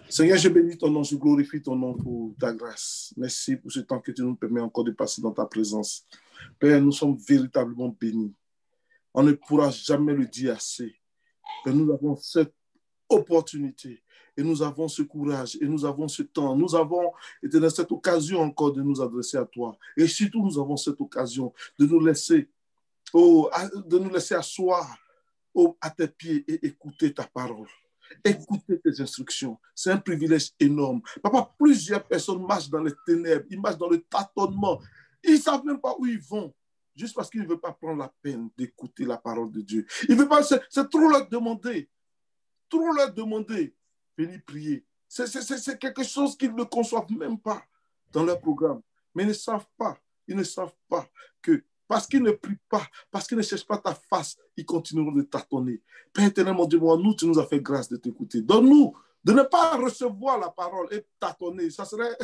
Seigneur, je bénis ton nom, je glorifie ton nom pour ta grâce. Merci pour ce temps que tu nous permets encore de passer dans ta présence. Père, nous sommes véritablement bénis. On ne pourra jamais le dire assez. Père, nous avons cette opportunité et nous avons ce courage et nous avons ce temps. Nous avons été dans cette occasion encore de nous adresser à toi. Et surtout, nous avons cette occasion de nous laisser, asseoir à tes pieds et écouter ta parole. Écouter tes instructions. C'est un privilège énorme. Papa, plusieurs personnes marchent dans les ténèbres, ils marchent dans le tâtonnement. Ils ne savent même pas où ils vont, juste parce qu'ils ne veulent pas prendre la peine d'écouter la parole de Dieu. Ils veulent pas, c'est trop leur demander. Trop leur demander. Venir prier. C'est quelque chose qu'ils ne conçoivent même pas dans leur programme. Mais ils ne savent pas que parce qu'ils ne prient pas, parce qu'ils ne cherchent pas ta face, ils continueront de tâtonner. Père éternel, mon Dieu, nous, tu nous as fait grâce de t'écouter. Donne-nous de ne pas recevoir la parole et tâtonner. Ça serait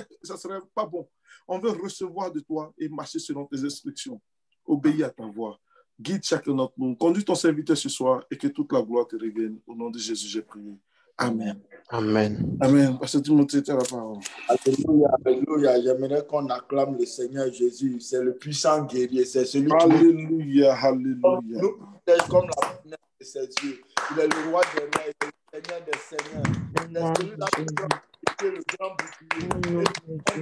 pas bon. On veut recevoir de toi et marcher selon tes instructions. Obéis à ta voix. Guide chacun d'entre nous. Conduis ton serviteur ce soir et que toute la gloire te revienne. Au nom de Jésus, j'ai prié. Amen. Amen. Amen. Pasteur Timothée, tu as la parole. Alléluia, alléluia. J'aimerais qu'on acclame le Seigneur Jésus. C'est le puissant guerrier. C'est celui qui Alléluia, alléluia. nous protège comme la lumière de ses yeux. Il est le roi des rois, il est le Seigneur des seigneurs. C'est celui-là qui est le grand bouclier.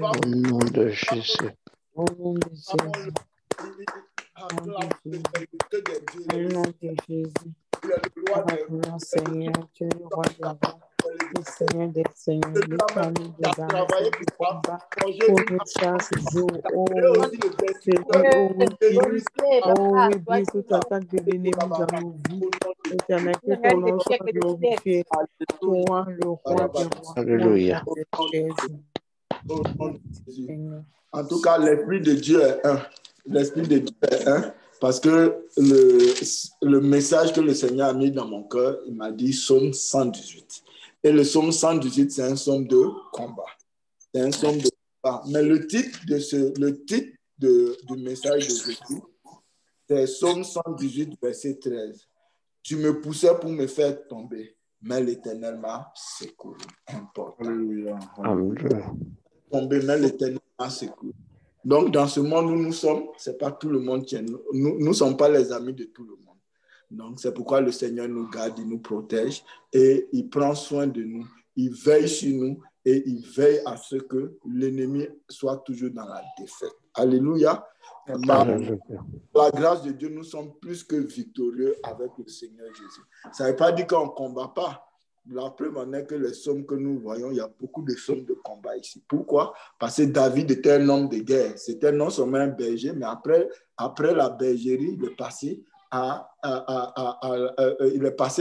Au nom de Jésus. Au nom de Jésus. Au nom de Jésus. Il est le roi des rois. Seigneur, tu es le roi des rois. Le Seigneur des seigneurs, le Panier des âmes, le combat, pour nous chaque jour. Oh oui, brise toute attaque de l'ennemi dans nos vies. Éternel, que ton nom soit glorifié. Toi, le roi des rois. Alléluia. En tout cas, l'Esprit de Dieu est un. L'Esprit de Dieu est un. Parce que le message que le Seigneur a mis dans mon cœur, il m'a dit Psaume 118. Et le Psaume 118, c'est un psaume de combat. C'est un psaume de combat. Mais le titre du message de Jésus, c'est Psaume 118, verset 13. Tu me poussais pour me faire tomber, mais l'Éternel m'a secouru. Important. Alléluia. Tomber, mais l'Éternel m'a secouru. Donc, dans ce monde où nous sommes, ce n'est pas tout le monde qui est. Nous ne sommes pas les amis de tout le monde. Donc, c'est pourquoi le Seigneur nous garde, il nous protège et il prend soin de nous. Il veille sur nous et il veille à ce que l'ennemi soit toujours dans la défaite. Alléluia. Par la grâce de Dieu, nous sommes plus que victorieux avec le Seigneur Jésus. Ça ne veut pas dire qu'on ne combat pas. La preuve en est que les psaumes que nous voyons, il y a beaucoup de psaumes de combat ici. Pourquoi? Parce que David était un homme de guerre. C'était non seulement un berger, mais après la bergerie, il est passé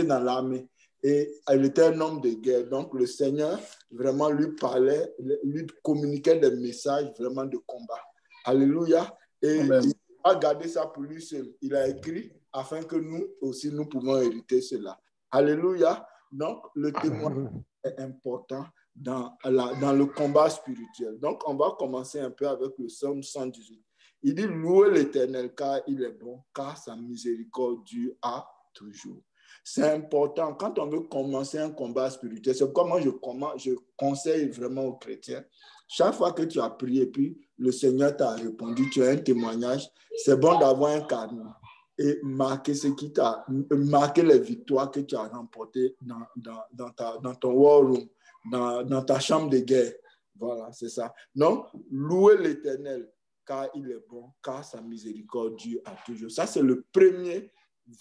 dans l'armée. Et il était un homme de guerre. Donc, le Seigneur vraiment lui parlait, lui communiquait des messages vraiment de combat. Alléluia. Et Amen. il n'a pas gardé ça pour lui seul. Il a écrit afin que nous aussi, nous pouvons hériter cela. Alléluia. Donc, le témoignage est important dans le combat spirituel. Donc, on va commencer un peu avec le psaume 118. Il dit, louez l'Éternel car il est bon, car sa miséricorde dure à toujours. C'est important. Quand on veut commencer un combat spirituel, c'est pourquoi moi je conseille vraiment aux chrétiens. Chaque fois que tu as prié, puis le Seigneur t'a répondu, tu as un témoignage, c'est bon d'avoir un carnet et marquer marquer les victoires que tu as remportées dans ton war room, dans ta chambre de guerre. Voilà, c'est ça. Donc, louez l'Éternel, car il est bon, car sa miséricorde dure à toujours. Ça, c'est le premier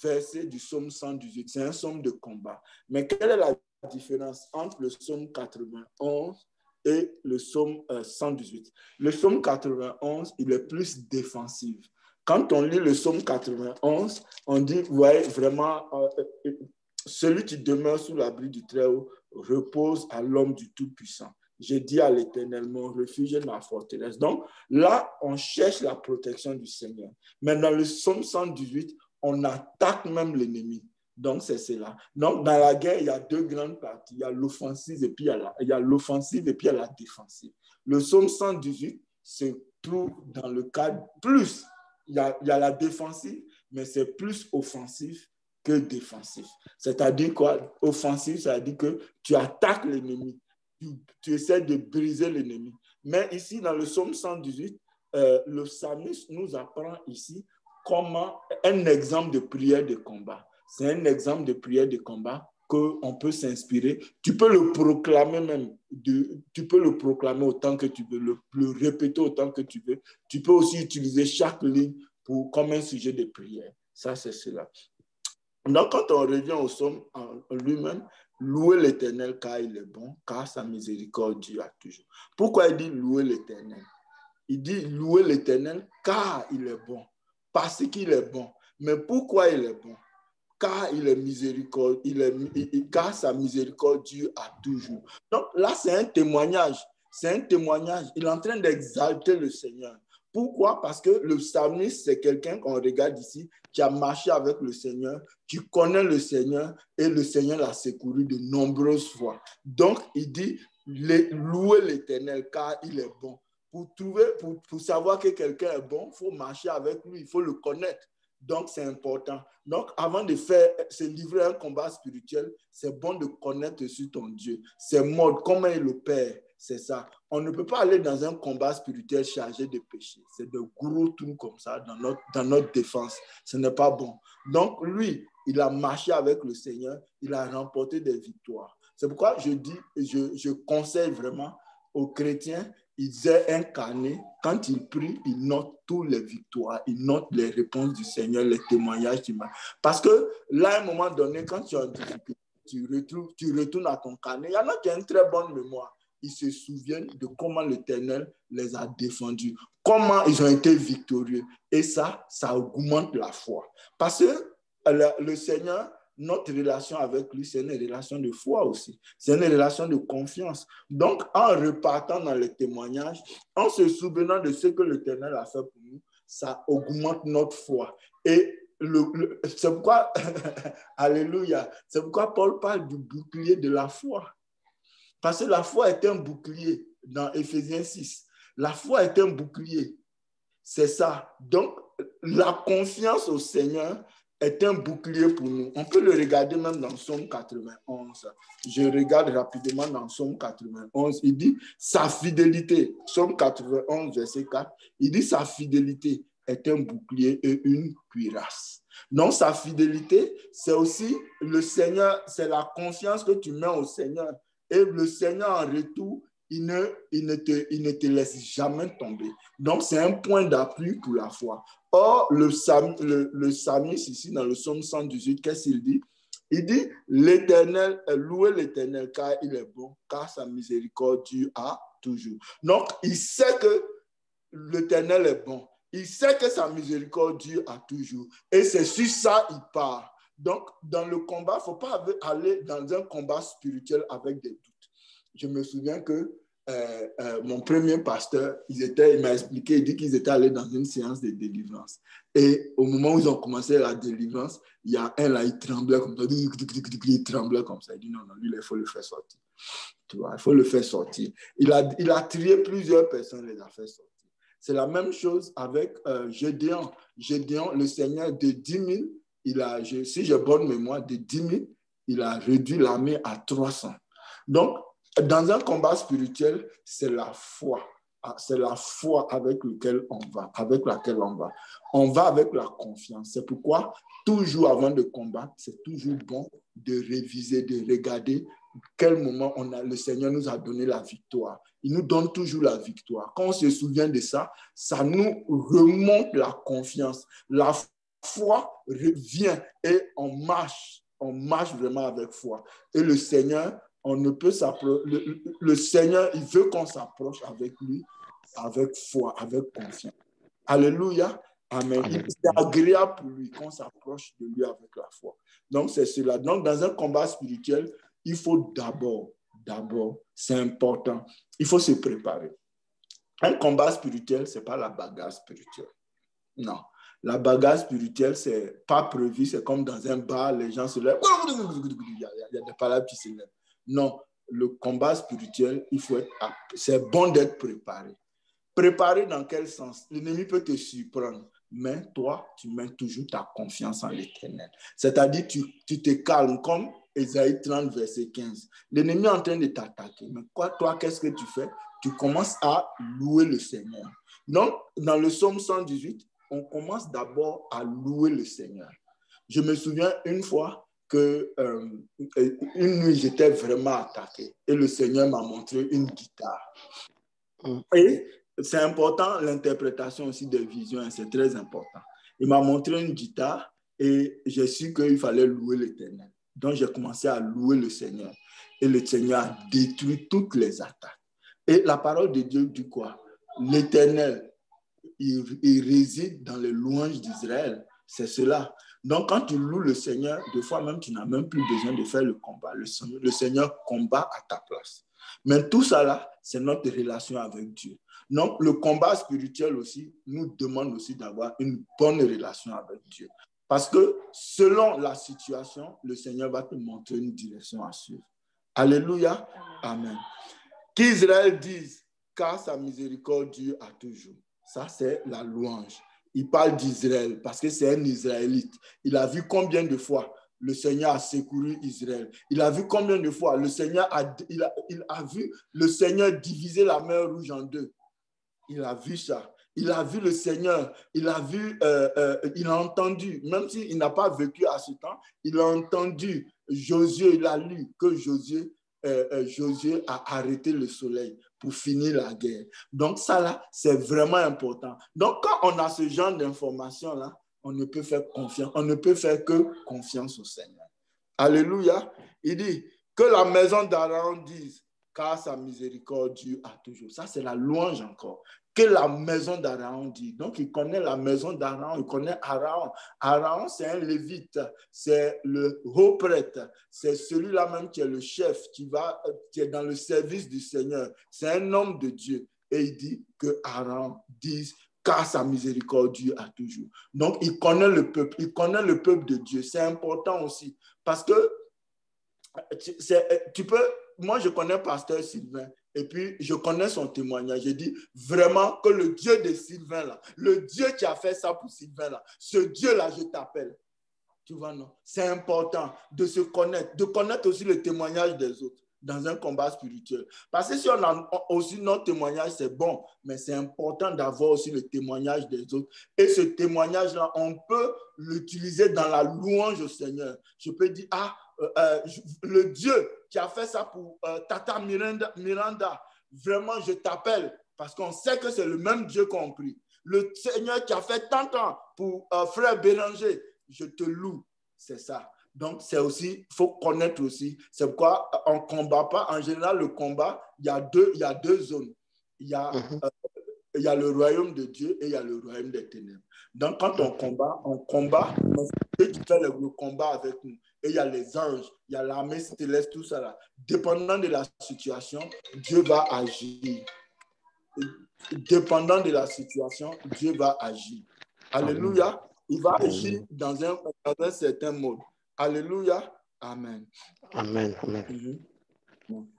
verset du psaume 118. C'est un psaume de combat. Mais quelle est la différence entre le psaume 91 et le psaume 118? Le psaume 91, il est plus défensif. Quand on lit le psaume 91, on dit, vous voyez, vraiment, celui qui demeure sous l'abri du Très-Haut repose à l'homme du Tout-Puissant. J'ai dit à l'Éternel, mon refuge et ma forteresse. Donc là, on cherche la protection du Seigneur. Mais dans le psaume 118, on attaque même l'ennemi. Donc c'est cela. Donc dans la guerre, il y a deux grandes parties. Il y a l'offensive et puis il y a l'offensive et puis il y a la défensive. Le psaume 118 se trouve dans le cadre plus. Il y a la défensive, mais c'est plus offensif que défensif. C'est-à-dire quoi? Offensif, c'est-à-dire que tu attaques l'ennemi, tu essaies de briser l'ennemi. Mais ici, dans le psaume 118, le psalmiste nous apprend ici comment un exemple de prière de combat. C'est un exemple de prière de combat qu'on peut s'inspirer. Tu peux le proclamer même, tu peux le proclamer autant que tu veux, le répéter autant que tu veux. Tu peux aussi utiliser chaque ligne comme un sujet de prière. Ça, c'est cela. Donc, quand on revient au psaume en lui-même, louez l'Éternel car il est bon, car sa miséricorde dure à toujours. Pourquoi il dit louer l'Éternel? Il dit louer l'Éternel car il est bon, parce qu'il est bon. Mais pourquoi il est bon? Car il est miséricorde, car sa miséricorde dure à toujours. Donc là, c'est un témoignage. C'est un témoignage. Il est en train d'exalter le Seigneur. Pourquoi? Parce que le psalmiste, c'est quelqu'un qu'on regarde ici, qui a marché avec le Seigneur, qui connaît le Seigneur, et le Seigneur l'a secouru de nombreuses fois. Donc, il dit, louez l'Éternel, car il est bon. Pour savoir que quelqu'un est bon, il faut marcher avec lui, il faut le connaître. Donc, c'est important. Donc, avant de se livrer à un combat spirituel, c'est bon de connaître sur ton Dieu. Ses modes, comment il opère, c'est ça. On ne peut pas aller dans un combat spirituel chargé de péché. C'est de gros trucs comme ça dans notre défense. Ce n'est pas bon. Donc, lui, il a marché avec le Seigneur. Il a remporté des victoires. C'est pourquoi je conseille vraiment aux chrétiens, ils aient un carnet. Quand ils prient, ils notent toutes les victoires, ils notent les réponses du Seigneur, les témoignages du mal. Parce que là, à un moment donné, quand tu as une difficulté, tu retournes à ton carnet. Il y en a qui ont une très bonne mémoire. Ils se souviennent de comment l'Éternel les a défendus, comment ils ont été victorieux. Et ça augmente la foi. Parce que le Seigneur, notre relation avec lui, c'est une relation de foi aussi. C'est une relation de confiance. Donc, en repartant dans les témoignages, en se souvenant de ce que l'Éternel a fait pour nous, ça augmente notre foi. Et c'est pourquoi, alléluia, c'est pourquoi Paul parle du bouclier de la foi. Parce que la foi est un bouclier dans Éphésiens 6. La foi est un bouclier. C'est ça. Donc, la confiance au Seigneur est un bouclier pour nous. On peut le regarder même dans Psaume 91. Je regarde rapidement dans Psaume 91. Il dit sa fidélité. Psaume 91, verset 4. Il dit sa fidélité est un bouclier et une cuirasse. Donc, sa fidélité, c'est aussi le Seigneur, c'est la confiance que tu mets au Seigneur. Et le Seigneur, en retour, il ne te laisse jamais tomber. Donc, c'est un point d'appui pour la foi. Or, le psalmiste ici, dans le psaume 118, qu'est-ce qu'il dit? Il dit, l'Éternel, louez l'Éternel, car il est bon, car sa miséricorde dure à toujours. Donc, il sait que l'Éternel est bon. Il sait que sa miséricorde dure à toujours. Et c'est sur ça qu'il part. Donc, dans le combat, il ne faut pas aller dans un combat spirituel avec des doutes. Je me souviens que mon premier pasteur, il m'a expliqué, il dit qu'ils étaient allés dans une séance de délivrance. Et au moment où ils ont commencé la délivrance, il y a un là, il tremblait comme ça. Il tremblait comme ça. Il dit non, lui, il faut le faire sortir. Tu vois, il faut le faire sortir. Il a trié plusieurs personnes, il les a fait sortir. C'est la même chose avec Gédéon. Gédéon, le Seigneur de 10 000, si j'ai bonne mémoire, de 10 000, il a réduit l'armée à 300. Donc, dans un combat spirituel, c'est la foi. C'est la foi avec laquelle on va. On va avec la confiance. C'est pourquoi, toujours avant de combattre, c'est toujours bon de réviser, de regarder quel moment le Seigneur nous a donné la victoire. Il nous donne toujours la victoire. Quand on se souvient de ça, ça nous remonte la confiance. La foi revient et on marche vraiment avec foi. Et le Seigneur, on ne peut s'approcher. Le Seigneur, il veut qu'on s'approche avec lui, avec foi, avec confiance. Alléluia. Amen. C'est agréable pour lui qu'on s'approche de lui avec la foi. Donc, c'est cela. Donc, dans un combat spirituel, il faut d'abord, c'est important, il faut se préparer. Un combat spirituel, ce n'est pas la bagarre spirituelle. Non. La bagarre spirituelle, ce n'est pas prévu. C'est comme dans un bar, les gens se lèvent. Il y a des palabres qui se lèvent. Non, le combat spirituel, c'est bon d'être préparé. Préparé dans quel sens? L'ennemi peut te surprendre. mais toi, tu mets toujours ta confiance en l'Éternel. C'est-à-dire, tu te calmes comme Ésaïe 30, verset 15. L'ennemi est en train de t'attaquer. Mais toi, qu'est-ce que tu fais? Tu commences à louer le Seigneur. Donc, dans le psaume 118, on commence d'abord à louer le Seigneur. Je me souviens une fois que une nuit, j'étais vraiment attaqué. Et le Seigneur m'a montré une guitare. Et c'est important, l'interprétation aussi des visions, c'est très important. Il m'a montré une guitare et j'ai su qu'il fallait louer l'Éternel. Donc, j'ai commencé à louer le Seigneur. Et le Seigneur a détruit toutes les attaques. Et la parole de Dieu dit quoi? L'Éternel, il réside dans les louanges d'Israël. C'est cela. Donc, quand tu loues le Seigneur, des fois même, tu n'as même plus besoin de faire le combat. Le Seigneur combat à ta place. Mais tout ça là, c'est notre relation avec Dieu. Donc, le combat spirituel aussi nous demande aussi d'avoir une bonne relation avec Dieu. Parce que selon la situation, le Seigneur va te montrer une direction à suivre. Alléluia. Amen. Qu'Israël dise, car sa miséricorde dure à toujours. Ça, c'est la louange. Il parle d'Israël parce que c'est un Israélite. Il a vu combien de fois le Seigneur a secouru Israël. Il a vu combien de fois le Seigneur a vu le Seigneur diviser la mer Rouge en deux. Il a vu ça. Il a vu le Seigneur. Il a vu, il a entendu, même s'il n'a pas vécu à ce temps, il a entendu Josué, il a lu que Josué a arrêté le soleil pour finir la guerre. Donc ça là, c'est vraiment important. Donc quand on a ce genre d'informations là, on ne peut faire confiance, on ne peut faire que confiance au Seigneur. Alléluia. Il dit que la maison d'Aaron dise, car sa miséricorde dure à toujours. Ça c'est la louange encore. Que la maison d'Aaron dit. Donc, il connaît la maison d'Aaron, il connaît Aaron. Aaron, c'est un lévite, c'est le haut prêtre, c'est celui-là même qui est le chef, qui est dans le service du Seigneur. C'est un homme de Dieu. Et il dit que Aaron dise, car sa miséricorde dure à toujours. Donc, il connaît le peuple de Dieu. C'est important aussi. Parce que moi, je connais Pasteur Sylvain. Et puis, je connais son témoignage. Je dis vraiment que le Dieu de Sylvain, là, le Dieu qui a fait ça pour Sylvain, là, ce Dieu-là, je t'appelle. Tu vois, non? C'est important de se connaître, de connaître aussi le témoignage des autres dans un combat spirituel. Parce que si on a aussi notre témoignage, c'est bon, mais c'est important d'avoir aussi le témoignage des autres. Et ce témoignage-là, on peut l'utiliser dans la louange au Seigneur. Je peux dire, le Dieu qui a fait ça pour Tata Miranda, vraiment, je t'appelle parce qu'on sait que c'est le même Dieu qu'on prie. Le Seigneur qui a fait tant de temps pour frère Béranger, je te loue. C'est ça. Donc, c'est aussi, il faut connaître aussi. C'est pourquoi on ne combat pas. En général, le combat, il y a deux zones. Il y a le royaume de Dieu et il y a le royaume des ténèbres. Donc, quand on combat, Dieu qui fait le combat avec nous. Et il y a les anges, il y a l'armée céleste, tout ça là. Dépendant de la situation, Dieu va agir. Dépendant de la situation, Dieu va agir. Alléluia. Il va agir dans un certain mode. Alléluia. Amen. Amen.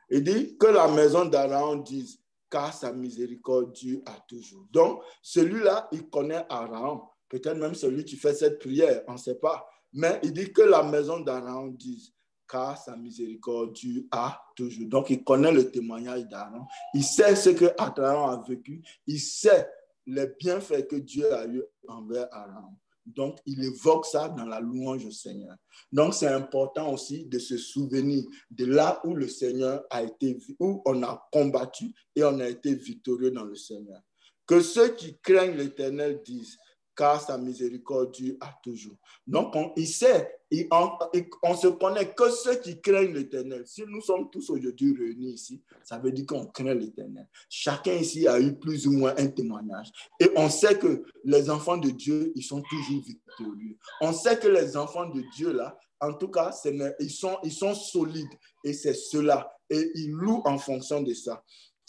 Il dit que la maison d'Aaron dise, car sa miséricorde dure à toujours. Donc, celui-là, il connaît Aaron. Peut-être même celui qui fait cette prière, on ne sait pas. Mais il dit que la maison d'Aaron dise, car sa miséricorde dure à toujours. Donc, il connaît le témoignage d'Aaron. Il sait ce que Aaron a vécu. Il sait les bienfaits que Dieu a eu envers Aaron. Donc, il évoque ça dans la louange au Seigneur. Donc, c'est important aussi de se souvenir de là où le Seigneur a été, où on a combattu et on a été victorieux dans le Seigneur. Que ceux qui craignent l'Éternel disent, car sa miséricorde dure à toujours. Donc, on se connaît que ceux qui craignent l'Éternel. Si nous sommes tous aujourd'hui réunis ici, ça veut dire qu'on craint l'Éternel. Chacun ici a eu plus ou moins un témoignage. Et on sait que les enfants de Dieu, ils sont toujours victorieux. On sait que les enfants de Dieu, là, en tout cas, ils sont solides. Et c'est cela. Et ils louent en fonction de ça.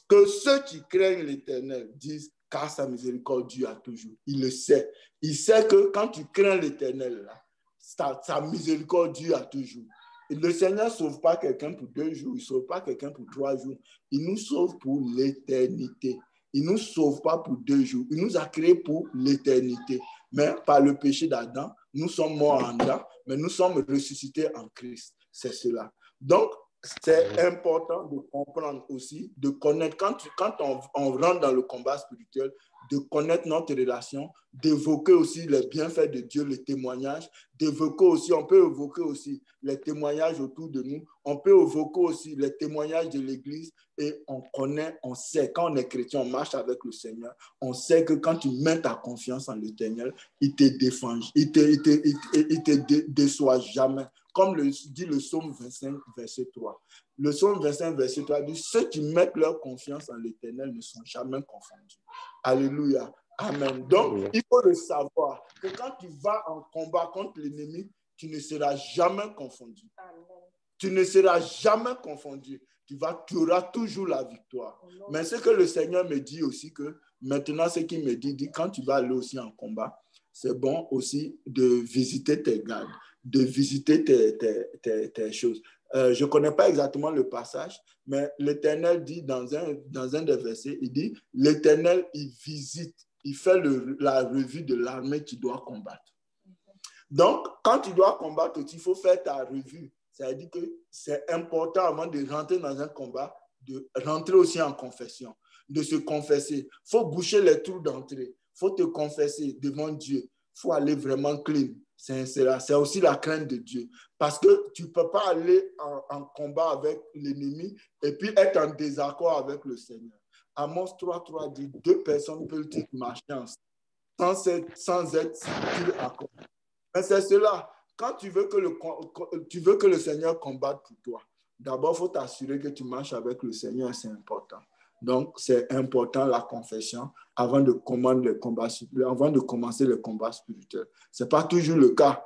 Que ceux qui craignent l'Éternel disent, car sa miséricorde dure à toujours. Il le sait. Il sait que quand tu crains l'Éternel, sa miséricorde dure à toujours. Et le Seigneur ne sauve pas quelqu'un pour 2 jours, il ne sauve pas quelqu'un pour 3 jours. Il nous sauve pour l'éternité. Il ne nous sauve pas pour 2 jours. Il nous a créés pour l'éternité. Mais par le péché d'Adam, nous sommes morts en Adam, mais nous sommes ressuscités en Christ. C'est cela. Donc, c'est important de comprendre aussi, de connaître, quand on rentre dans le combat spirituel, de connaître notre relation, d'évoquer aussi les bienfaits de Dieu, les témoignages, on peut évoquer aussi les témoignages autour de nous, on peut évoquer aussi les témoignages de l'Église et on connaît, on sait, quand on est chrétien, on marche avec le Seigneur, on sait que quand tu mets ta confiance en l'Éternel, il te défend, il te déçoit jamais. Comme dit le psaume 25, verset 3. Le psaume 25, verset 3 dit, ceux qui mettent leur confiance en l'Éternel ne sont jamais confondus. Alléluia. Amen. Donc, il faut le savoir que quand tu vas en combat contre l'ennemi, tu ne seras jamais confondu. Amen. Tu ne seras jamais confondu. Tu auras toujours la victoire. Amen. Mais ce que le Seigneur me dit aussi, que maintenant, ce qu'il me dit, quand tu vas aller aussi en combat, c'est bon aussi de visiter tes gardes, de visiter tes choses. Je ne connais pas exactement le passage, mais l'Éternel dit dans un des versets, il dit, l'Éternel, il visite, il fait la revue de l'armée qui doit combattre. Donc, quand tu dois combattre, il faut faire ta revue. C'est-à-dire que c'est important avant de rentrer dans un combat, de rentrer aussi en confession, de se confesser. Il faut boucher les trous d'entrée. Il faut te confesser devant Dieu. Il faut aller vraiment clean. C'est aussi la crainte de Dieu. Parce que tu ne peux pas aller en combat avec l'ennemi et puis être en désaccord avec le Seigneur. Amos 3.3 dit, 2 personnes peuvent-ils marcher ensemble sans être d'accord. Mais c'est cela. Quand tu veux que le Seigneur combatte pour toi, d'abord, il faut t'assurer que tu marches avec le Seigneur, c'est important. Donc, c'est important la confession avant de commencer les combats spirituels. Ce n'est pas toujours le cas.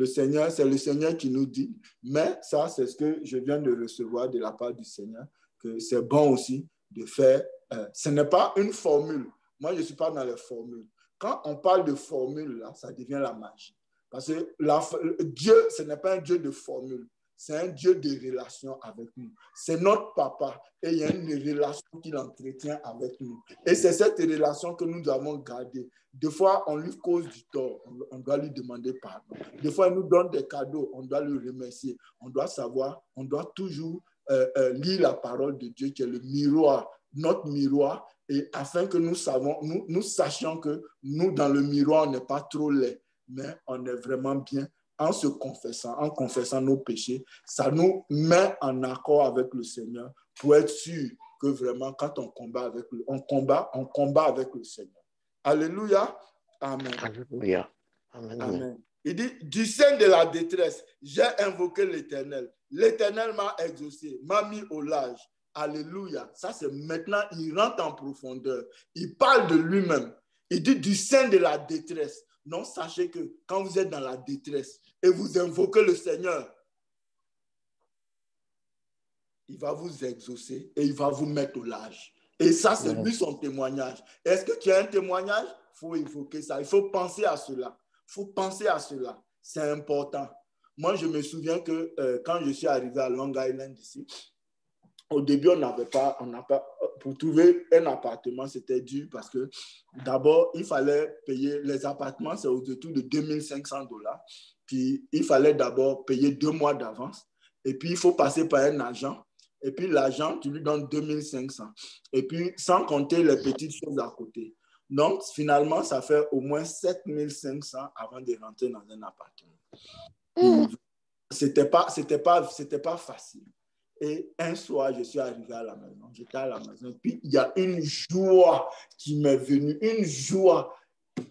C'est le Seigneur qui nous dit, mais ça, c'est ce que je viens de recevoir de la part du Seigneur, que c'est bon aussi de faire. Ce n'est pas une formule. Moi, je ne suis pas dans les formules. Quand on parle de formule, là, ça devient la magie. Parce que Dieu, ce n'est pas un Dieu de formule. C'est un Dieu de relation avec nous. C'est notre papa et il y a une relation qu'il entretient avec nous. Et c'est cette relation que nous avons gardée. Des fois, on lui cause du tort, on doit lui demander pardon. Des fois, il nous donne des cadeaux, on doit le remercier. On doit savoir, on doit toujours lire la parole de Dieu qui est le miroir, notre miroir, et afin que nous sachions que nous, dans le miroir, on n'est pas trop laid, mais on est vraiment bien. En confessant nos péchés, ça nous met en accord avec le Seigneur pour être sûr que vraiment, quand on combat avec le Seigneur. Alléluia. Amen. Alléluia. Amen. Amen. Il dit, du sein de la détresse, j'ai invoqué l'Éternel. L'Éternel m'a exaucé, m'a mis au large. Alléluia. Ça, c'est maintenant, il rentre en profondeur. Il parle de lui-même. Il dit, du sein de la détresse. Non, sachez que quand vous êtes dans la détresse et vous invoquez le Seigneur, il va vous exaucer et il va vous mettre au large. Et ça, c'est lui son témoignage. Est-ce que tu as un témoignage? Il faut évoquer ça. Il faut penser à cela. Il faut penser à cela. C'est important. Moi, je me souviens que quand je suis arrivé à Long Island ici, au début, pour trouver un appartement, c'était dur parce que d'abord, il fallait payer les appartements, c'est autour de $2,500. Puis, il fallait d'abord payer 2 mois d'avance. Et puis, il faut passer par un agent. Et puis, l'agent, tu lui donnes 2,500. Et puis, sans compter les petites choses à côté. Donc, finalement, ça fait au moins 7,500 avant de rentrer dans un appartement. C'était pas facile. Et un soir, je suis arrivé à la maison. J'étais à la maison. Puis, il y a une joie qui m'est venue. Une joie.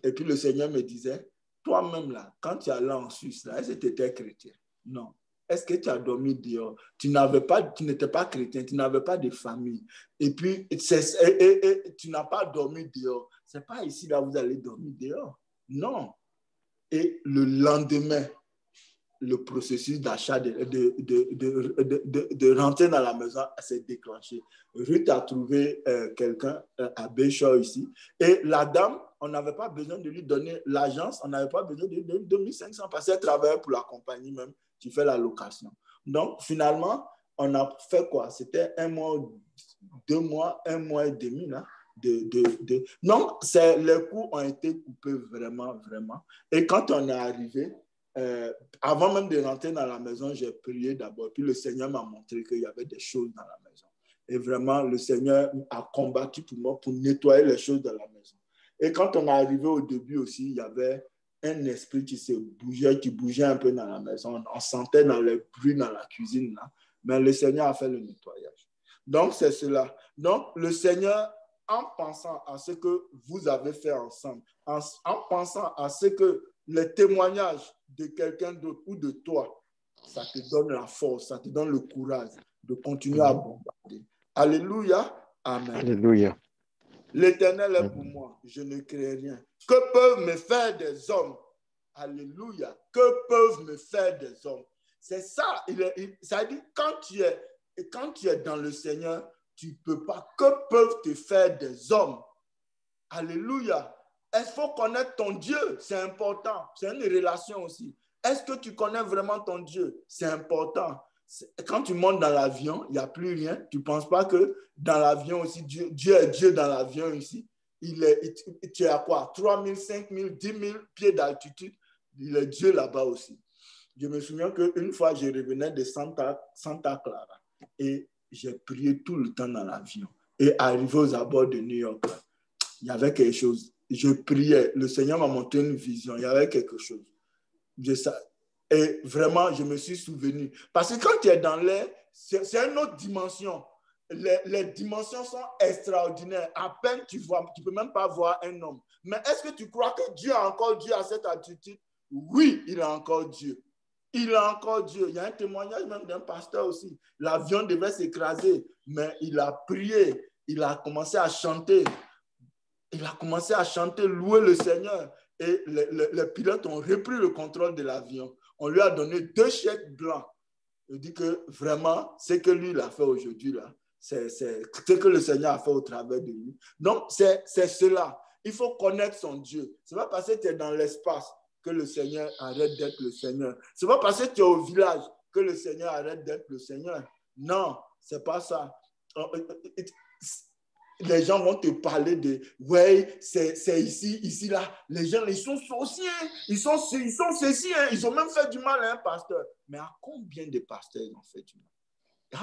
Et puis, le Seigneur me disait, toi-même, là, quand tu allais en Suisse, là, est-ce que tu étais chrétien? Non. Est-ce que tu as dormi dehors? Tu n'étais pas chrétien. Tu n'avais pas de famille. Et puis, tu n'as pas dormi dehors. Ce n'est pas ici, là, vous allez dormir dehors. Non. Et le lendemain, le processus d'achat, de rentrer dans la maison s'est déclenché. Ruth a trouvé quelqu'un à Bayshore ici. Et la dame, on n'avait pas besoin de lui donner l'agence, on n'avait pas besoin de lui donner 2,500 parce qu'elle travaille pour la compagnie même qui fait la location. Donc, finalement, on a fait quoi? C'était 1 mois, 2 mois, 1 mois et demi, là. Non, les cours ont été coupés vraiment, vraiment. Et quand on est arrivé, avant même de rentrer dans la maison, j'ai prié d'abord. Puis le Seigneur m'a montré qu'il y avait des choses dans la maison. Et vraiment, le Seigneur a combattu pour moi pour nettoyer les choses dans la maison. Et quand on est arrivé au début aussi, il y avait un esprit qui bougeait un peu dans la maison. On sentait dans les bruits dans la cuisine, là. Mais le Seigneur a fait le nettoyage. Donc, c'est cela. Donc, le Seigneur, en pensant à ce que vous avez fait ensemble, en pensant à ce que les témoignages de quelqu'un d'autre ou de toi, ça te donne la force, ça te donne le courage de continuer à bombarder. Alléluia. Amen. Alléluia. L'Éternel est pour moi, je ne crains rien. Que peuvent me faire des hommes? Alléluia. Que peuvent me faire des hommes? C'est ça. Ça dit, quand tu es dans le Seigneur, tu ne peux pas. Que peuvent te faire des hommes? Alléluia. Il faut connaître ton Dieu, c'est important. C'est une relation aussi. Est-ce que tu connais vraiment ton Dieu? C'est important. Quand tu montes dans l'avion, il n'y a plus rien. Tu ne penses pas que dans l'avion aussi, Dieu est Dieu dans l'avion ici. Tu es à quoi? 3 000, 5 000, 10 000 pieds d'altitude. Il est Dieu là-bas aussi. Je me souviens qu'une fois, je revenais de Santa Clara et j'ai prié tout le temps dans l'avion. Et arrivé aux abords de New York, il y avait quelque chose. Je priais. Le Seigneur m'a montré une vision. Il y avait quelque chose. Et vraiment, je me suis souvenu. Parce que quand tu es dans l'air, c'est une autre dimension. Les dimensions sont extraordinaires. À peine tu vois, tu ne peux même pas voir un homme. Mais est-ce que tu crois que Dieu a encore Dieu à cette altitude? Oui, il a encore Dieu. Il a encore Dieu. Il y a un témoignage même d'un pasteur aussi. L'avion devait s'écraser, mais il a prié. Il a commencé à chanter. Il a commencé à chanter, louer le Seigneur. Et les pilotes ont repris le contrôle de l'avion. On lui a donné 2 chèques blancs. Il dit que vraiment, ce que lui, il a fait aujourd'hui, là, c'est ce que le Seigneur a fait au travers de lui. Donc, c'est cela. Il faut connaître son Dieu. Ce n'est pas parce que tu es dans l'espace que le Seigneur arrête d'être le Seigneur. Ce n'est pas parce que tu es au village que le Seigneur arrête d'être le Seigneur. Non, ce n'est pas ça. Les gens vont te parler de ouais, c'est ici, là. Les gens, ils sont sorciers, ils sont ceci, hein. Ils ont même fait du mal à un pasteur. Mais à combien de pasteurs ils ont fait du mal?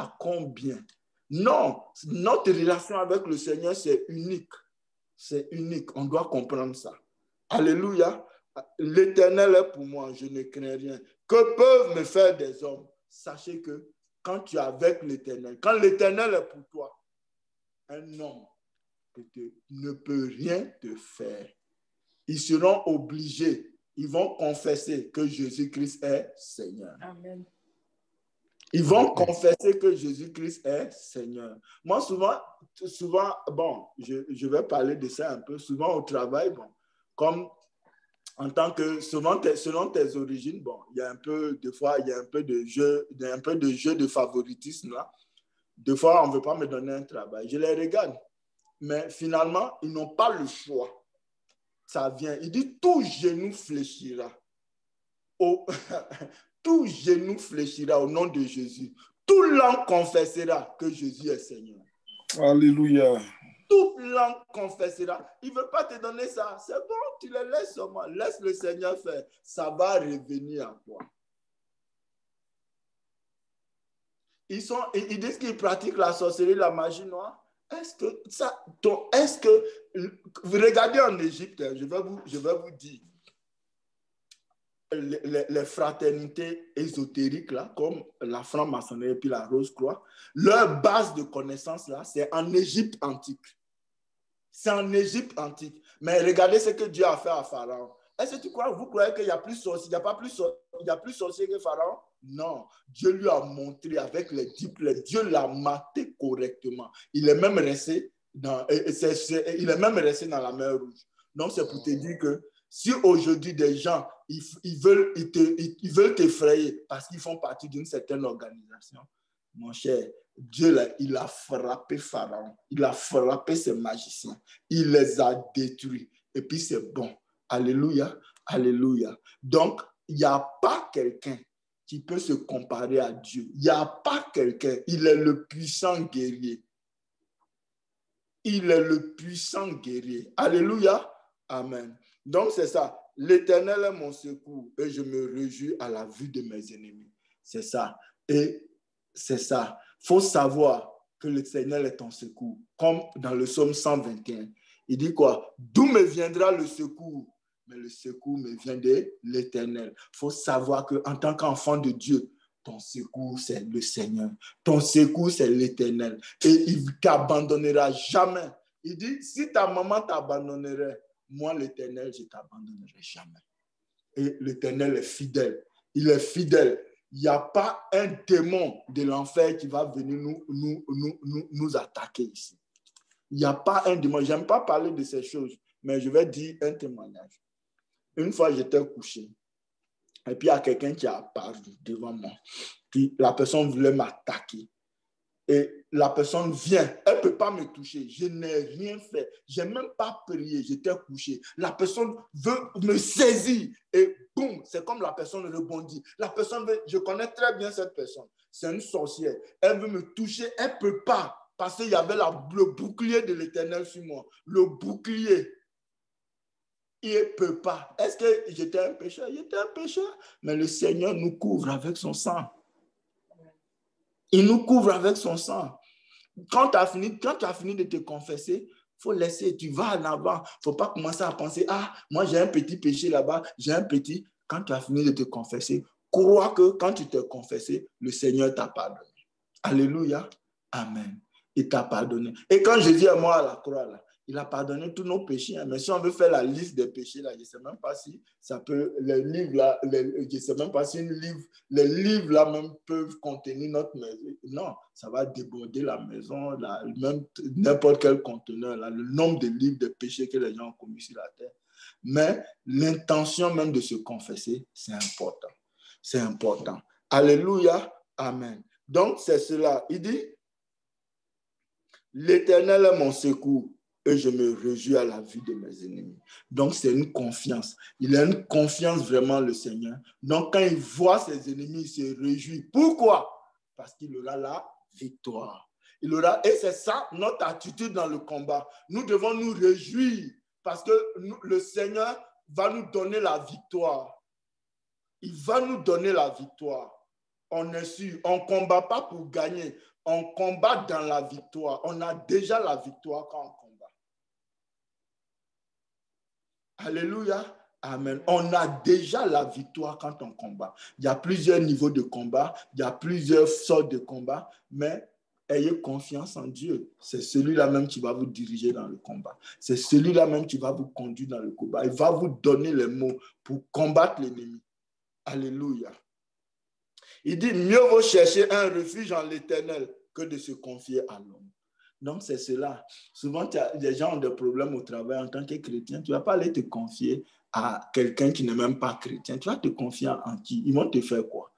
À combien? Non, notre relation avec le Seigneur, c'est unique. C'est unique. On doit comprendre ça. Alléluia. L'Éternel est pour moi, je ne crains rien. Que peuvent me faire des hommes? Sachez que quand tu es avec l'Éternel, quand l'Éternel est pour toi, un homme ne peut rien te faire. Ils seront obligés, ils vont confesser que Jésus-Christ est Seigneur. Amen. Ils vont confesser que Jésus-Christ est Seigneur. Moi, souvent, bon, je vais parler de ça un peu. Souvent au travail, bon, comme en tant que, souvent, selon tes origines, bon, il y a un peu, des fois, il y a un peu de jeu de favoritisme là. Des fois, on ne veut pas me donner un travail. Je les regarde. Mais finalement, ils n'ont pas le choix. Ça vient. Il dit, tout genou fléchira. Tout genou fléchira au nom de Jésus. Tout langue confessera que Jésus est Seigneur. Alléluia. Toute langue confessera. Il ne veut pas te donner ça. C'est bon, tu le laisses seulement. Laisse le Seigneur faire. Ça va revenir à toi. Ils disent qu'ils pratiquent la sorcellerie, la magie noire. Regardez en Égypte, je vais vous dire, les fraternités ésotériques, là, comme la franc-maçonnerie et puis la Rose-Croix, leur base de connaissances, là, c'est en Égypte antique. C'est en Égypte antique. Mais regardez ce que Dieu a fait à Pharaon. Est-ce que vous croyez qu'il n'y a plus sorcier, il y a plus sorcier que Pharaon? Non. Dieu lui a montré avec les diplômes. Dieu l'a maté correctement. Il est même resté dans la mer Rouge. Donc, c'est pour te dire que si aujourd'hui des gens, ils veulent t'effrayer parce qu'ils font partie d'une certaine organisation, mon cher, Dieu, là, il a frappé Pharaon. Il a frappé ses magiciens. Il les a détruits. Et puis, c'est bon. Alléluia, alléluia. Donc, il n'y a pas quelqu'un qui peut se comparer à Dieu. Il n'y a pas quelqu'un. Il est le puissant guerrier. Il est le puissant guerrier. Alléluia. Amen. Donc, c'est ça. L'Éternel est mon secours et je me réjouis à la vue de mes ennemis. C'est ça. Et c'est ça. Il faut savoir que le Seigneur est ton secours. Comme dans le psaume 121. Il dit quoi? D'où me viendra le secours? Mais le secours me vient de l'Éternel. Il faut savoir qu'en tant qu'enfant de Dieu, ton secours, c'est le Seigneur. Ton secours, c'est l'Éternel. Et il ne t'abandonnera jamais. Il dit, si ta maman t'abandonnerait, moi, l'Éternel, je ne t'abandonnerai jamais. Et l'Éternel est fidèle. Il est fidèle. Il n'y a pas un démon de l'enfer qui va venir nous attaquer ici. Il n'y a pas un démon. Je n'aime pas parler de ces choses, mais je vais dire un témoignage. Une fois, j'étais couché. Et puis, il y a quelqu'un qui a apparu devant moi. Puis, la personne voulait m'attaquer. Et la personne vient. Elle ne peut pas me toucher. Je n'ai rien fait. Je n'ai même pas prié. J'étais couché. La personne veut me saisir. Et boum, c'est comme la personne rebondit. La personne veut... Je connais très bien cette personne. C'est une sorcière. Elle veut me toucher. Elle ne peut pas. Parce qu'il y avait le bouclier de l'Éternel sur moi. Le bouclier. Il ne peut pas. Est-ce que j'étais un pécheur? J'étais un pécheur. Mais le Seigneur nous couvre avec son sang. Il nous couvre avec son sang. Quand tu as fini de te confesser, il faut laisser. Tu vas en avant. Il ne faut pas commencer à penser, ah, moi j'ai un petit péché là-bas, j'ai un petit. Quand tu as fini de te confesser, crois que quand tu t'es confessé, le Seigneur t'a pardonné. Alléluia. Amen. Il t'a pardonné. Et quand Jésus est mort à la croix, là, il a pardonné tous nos péchés. Hein. Mais si on veut faire la liste des péchés, là, je ne sais même pas si ça peut, les livres là, je ne sais même pas si les livres là même peuvent contenir notre maison. Non, ça va déborder la maison, là, même n'importe quel conteneur, là, le nombre de livres de péchés que les gens ont commis sur la terre. Mais l'intention même de se confesser, c'est important. C'est important. Alléluia. Amen. Donc, c'est cela. Il dit, l'Éternel est mon secours et je me réjouis à la vue de mes ennemis. Donc, c'est une confiance. Il a une confiance vraiment, le Seigneur. Donc, quand il voit ses ennemis, il se réjouit. Pourquoi? Parce qu'il aura la victoire. Il aura, et c'est ça notre attitude dans le combat. Nous devons nous réjouir parce que le Seigneur va nous donner la victoire. Il va nous donner la victoire. On est sûr, on ne combat pas pour gagner. On combat dans la victoire. On a déjà la victoire quand on combat. Alléluia. Amen. On a déjà la victoire quand on combat. Il y a plusieurs niveaux de combat. Il y a plusieurs sortes de combats. Mais ayez confiance en Dieu. C'est celui-là même qui va vous diriger dans le combat. C'est celui-là même qui va vous conduire dans le combat. Il va vous donner les mots pour combattre l'ennemi. Alléluia. Il dit, mieux vaut chercher un refuge en l'Éternel que de se confier à l'homme. Donc, c'est cela. Souvent, les gens ont des problèmes au travail en tant que chrétien. Tu ne vas pas aller te confier à quelqu'un qui n'est même pas chrétien. Tu vas te confier en qui? Ils vont te faire quoi?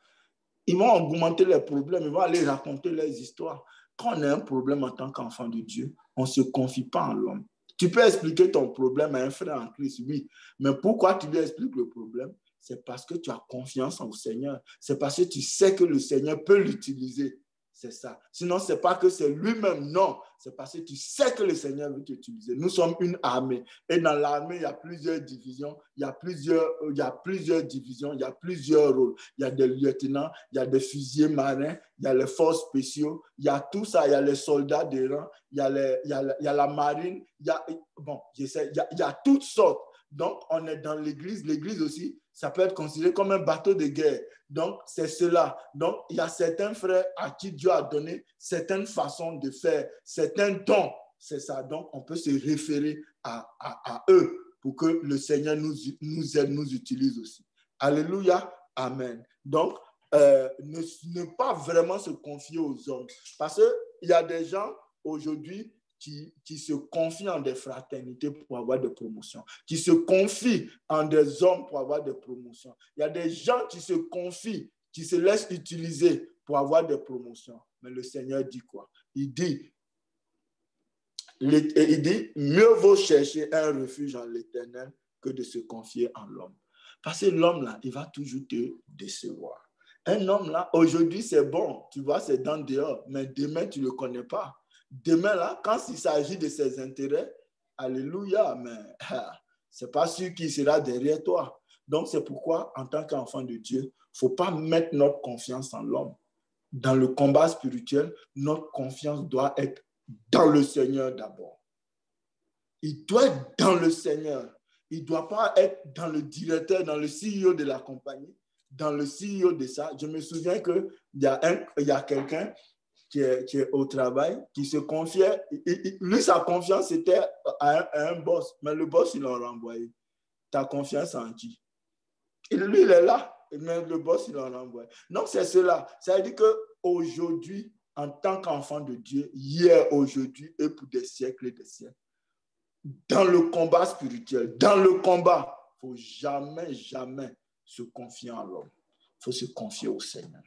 Ils vont augmenter les problèmes. Ils vont aller raconter leurs histoires. Quand on a un problème en tant qu'enfant de Dieu, on ne se confie pas en l'homme. Tu peux expliquer ton problème à un frère en Christ, oui. Mais pourquoi tu lui expliques le problème? C'est parce que tu as confiance au Seigneur. C'est parce que tu sais que le Seigneur peut l'utiliser. C'est ça. Sinon, ce n'est pas que c'est lui-même. Non, c'est parce que tu sais que le Seigneur veut t'utiliser. Nous sommes une armée. Et dans l'armée, il y a plusieurs divisions. Il y a plusieurs divisions. Il y a plusieurs rôles. Il y a des lieutenants. Il y a des fusiliers marins. Il y a les forces spéciaux. Il y a tout ça. Il y a les soldats des rangs. Il y a la marine. Il y a toutes sortes. Donc, on est dans l'église. L'église aussi, ça peut être considéré comme un bateau de guerre. Donc, c'est cela. Donc, il y a certains frères à qui Dieu a donné certaines façons de faire, certains dons. C'est ça. Donc, on peut se référer à eux pour que le Seigneur nous aide, nous utilise aussi. Alléluia. Amen. Donc, ne pas vraiment se confier aux hommes. Parce qu'il y a des gens aujourd'hui qui se confient en des fraternités pour avoir des promotions, qui se confient en des hommes pour avoir des promotions. Il y a des gens qui se confient, qui se laissent utiliser pour avoir des promotions. Mais le Seigneur dit quoi? Il dit, mieux vaut chercher un refuge en l'Éternel que de se confier en l'homme. Parce que l'homme, là, il va toujours te décevoir. Un homme, là, aujourd'hui, c'est bon, tu vois, c'est dans dehors, mais demain, tu ne le connais pas. Demain, là, quand il s'agit de ses intérêts, alléluia, mais ce n'est pas sûr qu'il sera derrière toi. Donc, c'est pourquoi, en tant qu'enfant de Dieu, il ne faut pas mettre notre confiance en l'homme. Dans le combat spirituel, notre confiance doit être dans le Seigneur d'abord. Il doit être dans le Seigneur. Il ne doit pas être dans le directeur, dans le CEO de la compagnie, dans le CEO de ça. Je me souviens qu'il y a quelqu'un qui est au travail, qui se confiait. Lui, sa confiance était à un boss, mais le boss, il l'a renvoyé. Ta confiance en qui? Et lui, il est là, mais le boss, il l'a renvoyé. Donc, c'est cela. Ça veut dire qu'aujourd'hui, en tant qu'enfant de Dieu, hier, aujourd'hui et pour des siècles et des siècles, dans le combat spirituel, dans le combat, il ne faut jamais, jamais se confier en l'homme. Il faut se confier au Seigneur.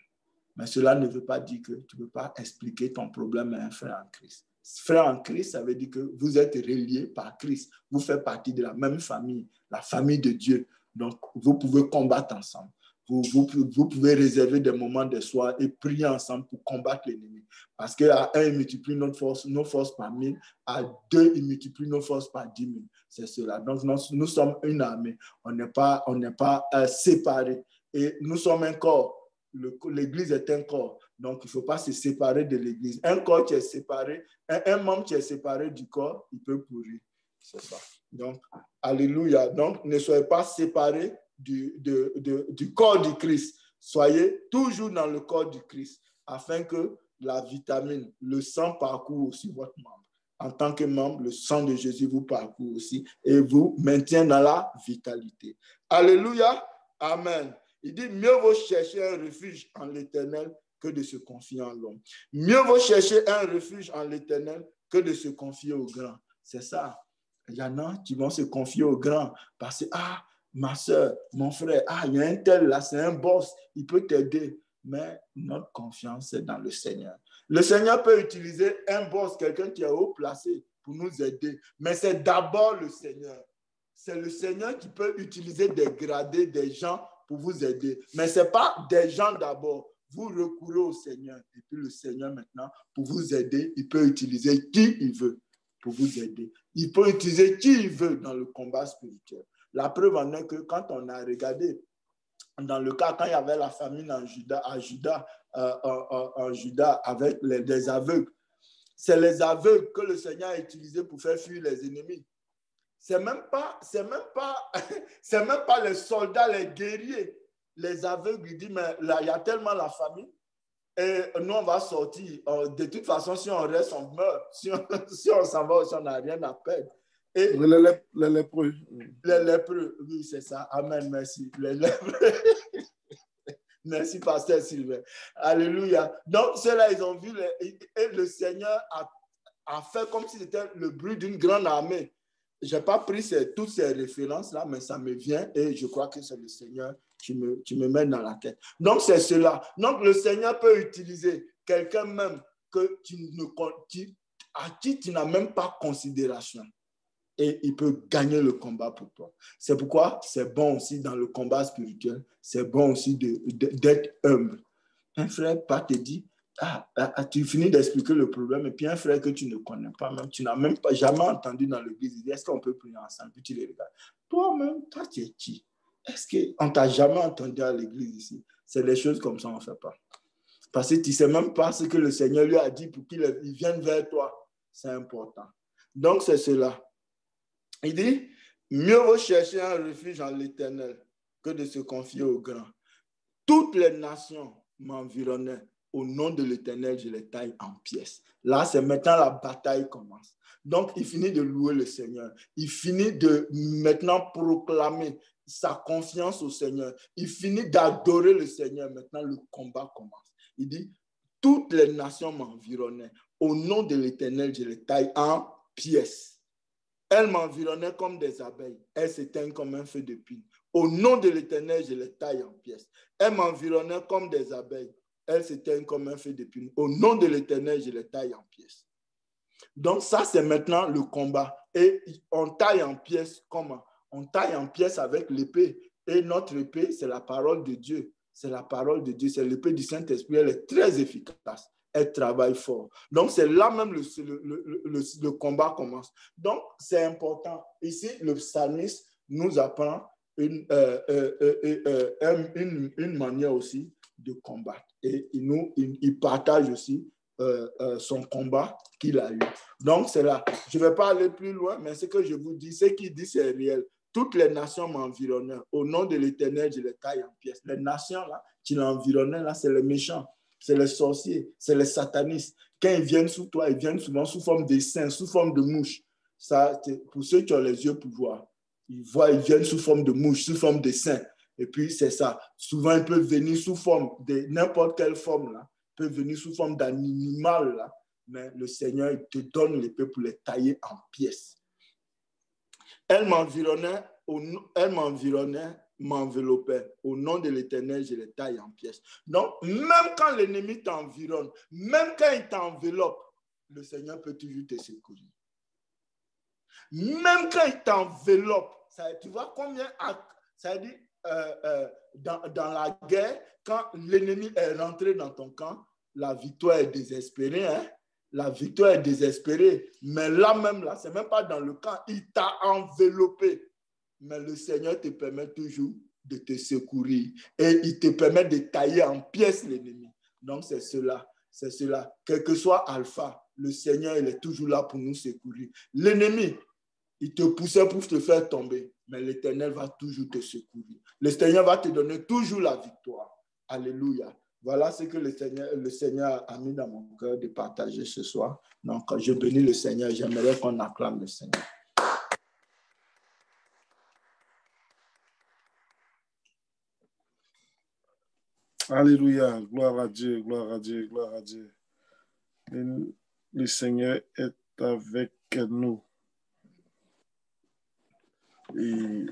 Mais cela ne veut pas dire que tu ne peux pas expliquer ton problème à un frère en Christ. Frère en Christ, ça veut dire que vous êtes reliés par Christ. Vous faites partie de la même famille, la famille de Dieu. Donc, vous pouvez combattre ensemble. Vous pouvez réserver des moments de soir et prier ensemble pour combattre l'ennemi. Parce qu'à 1, il multiplie nos forces par 1000. À 2, il multiplie nos forces par 10 000. C'est cela. Donc, nous sommes une armée. On n'est pas séparés. Et nous sommes un corps. L'église est un corps. Donc, il ne faut pas se séparer de l'église. Un corps qui est séparé, un membre qui est séparé du corps, il peut pourrir. C'est ça. Donc, alléluia. Donc, ne soyez pas séparés du corps du Christ. Soyez toujours dans le corps du Christ afin que la vitamine, le sang parcourt aussi votre membre. En tant que membre, le sang de Jésus vous parcourt aussi et vous maintient dans la vitalité. Alléluia. Amen. Il dit, mieux vaut chercher un refuge en l'Éternel que de se confier en l'homme. Mieux vaut chercher un refuge en l'Éternel que de se confier au grand. C'est ça. Il y en a qui vont se confier au grand parce que, ma soeur, mon frère, il y a un tel là, c'est un boss, il peut t'aider. Mais notre confiance est dans le Seigneur. Le Seigneur peut utiliser un boss, quelqu'un qui est haut placé pour nous aider. Mais c'est d'abord le Seigneur. C'est le Seigneur qui peut utiliser des gradés, des gens pour vous aider. Mais ce n'est pas des gens d'abord. Vous recourez au Seigneur. Et puis le Seigneur maintenant, pour vous aider, il peut utiliser qui il veut pour vous aider. Il peut utiliser qui il veut dans le combat spirituel. La preuve en est que quand on a regardé, dans le cas quand il y avait la famine en Juda avec des aveugles, c'est les aveugles que le Seigneur a utilisés pour faire fuir les ennemis. C'est même pas les soldats, les guerriers, les aveugles. Il dit, mais là, il y a tellement la famine et nous, on va sortir. De toute façon, si on reste, on meurt. Si on s'en va, si on n'a rien à perdre. Et les lépreux. Les lépreux, oui, c'est ça. Amen, merci. Les lépreux. Merci, pasteur Sylvain. Alléluia. Donc, ceux-là, ils ont vu, et le Seigneur a fait comme si c'était le bruit d'une grande armée. Je n'ai pas pris toutes ces références-là, mais ça me vient et je crois que c'est le Seigneur qui me met dans la tête. Donc, c'est cela. Donc, le Seigneur peut utiliser quelqu'un même à qui tu n'as même pas considération. Et il peut gagner le combat pour toi. C'est pourquoi c'est bon aussi dans le combat spirituel, c'est bon aussi d'être humble. Un frère pas te dit, tu finis d'expliquer le problème, et puis un frère que tu ne connais pas, même tu n'as même pas jamais entendu dans l'église, il dit, est-ce qu'on peut prier ensemble? Puis tu les regardes. Toi-même, toi tu es qui? Est-ce qu'on ne t'a jamais entendu à l'église ici? C'est des choses comme ça, on ne fait pas. Parce que tu ne sais même pas ce que le Seigneur lui a dit pour qu'il vienne vers toi. C'est important. Donc, c'est cela. Il dit, mieux vaut chercher un refuge en l'Éternel que de se confier au grand. Toutes les nations m'environnaient. Au nom de l'Éternel, je les taille en pièces. Là, c'est maintenant la bataille commence. Donc, il finit de louer le Seigneur. Il finit de maintenant proclamer sa confiance au Seigneur. Il finit d'adorer le Seigneur. Maintenant, le combat commence. Il dit, toutes les nations m'environnaient. Au nom de l'Éternel, je les taille en pièces. Elles m'environnaient comme des abeilles. Elles s'éteignent comme un feu de pile. Au nom de l'Éternel, je les taille en pièces. Elles m'environnaient comme des abeilles. Elles s'éteignent comme un feu de pile. Au nom de l'Éternel, je les taille en pièces. Donc ça, c'est maintenant le combat. Et on taille en pièces comment? On taille en pièces avec l'épée. Et notre épée, c'est la parole de Dieu. C'est la parole de Dieu. C'est l'épée du Saint-Esprit. Elle est très efficace. elle travaille fort. Donc, c'est là même le combat commence. Donc, c'est important. Ici, le psalmiste nous apprend une manière aussi de combattre. Et il partage aussi son combat qu'il a eu. Donc, c'est là. Je ne vais pas aller plus loin, mais ce que je vous dis, ce qu'il dit, c'est réel. Toutes les nations m'environnaient. Au nom de l'Éternel, je les taille en pièces. Les nations là, qui l'environnaient, là, c'est les méchants, c'est les sorciers, c'est les satanistes. Quand ils viennent sous toi, ils viennent souvent sous forme de saints, sous forme de mouches. Ça, pour ceux qui ont les yeux pour voir, ils viennent sous forme de mouches, sous forme de saints. Et puis, c'est ça. Souvent, ils peuvent venir sous forme de n'importe quelle forme, là. Ils peuvent venir sous forme d'animal, là. Mais le Seigneur, il te donne l'épée pour les tailler en pièces. Elle m'environnait, m'enveloppait. Au nom de l'Éternel, je les taille en pièces. Donc, même quand l'ennemi t'environne, même quand il t'enveloppe, le Seigneur peut toujours te secourir. Même quand il t'enveloppe, tu vois combien, ça dit, dans la guerre, quand l'ennemi est rentré dans ton camp, la victoire est désespérée, hein? La victoire est désespérée. Mais là même, là, ce n'est même pas dans le camp. Il t'a enveloppé. Mais le Seigneur te permet toujours de te secourir. Et il te permet de tailler en pièces l'ennemi. Donc, c'est cela. C'est cela. Quel que soit Alpha, le Seigneur, il est toujours là pour nous secourir. L'ennemi, il te poussait pour te faire tomber. Mais l'Éternel va toujours te secourir. Le Seigneur va te donner toujours la victoire. Alléluia. Voilà ce que le Seigneur a mis dans mon cœur de partager ce soir. Donc, je bénis le Seigneur. J'aimerais qu'on acclame le Seigneur. Alléluia. Gloire à Dieu, gloire à Dieu, gloire à Dieu. Le Seigneur est avec nous. Et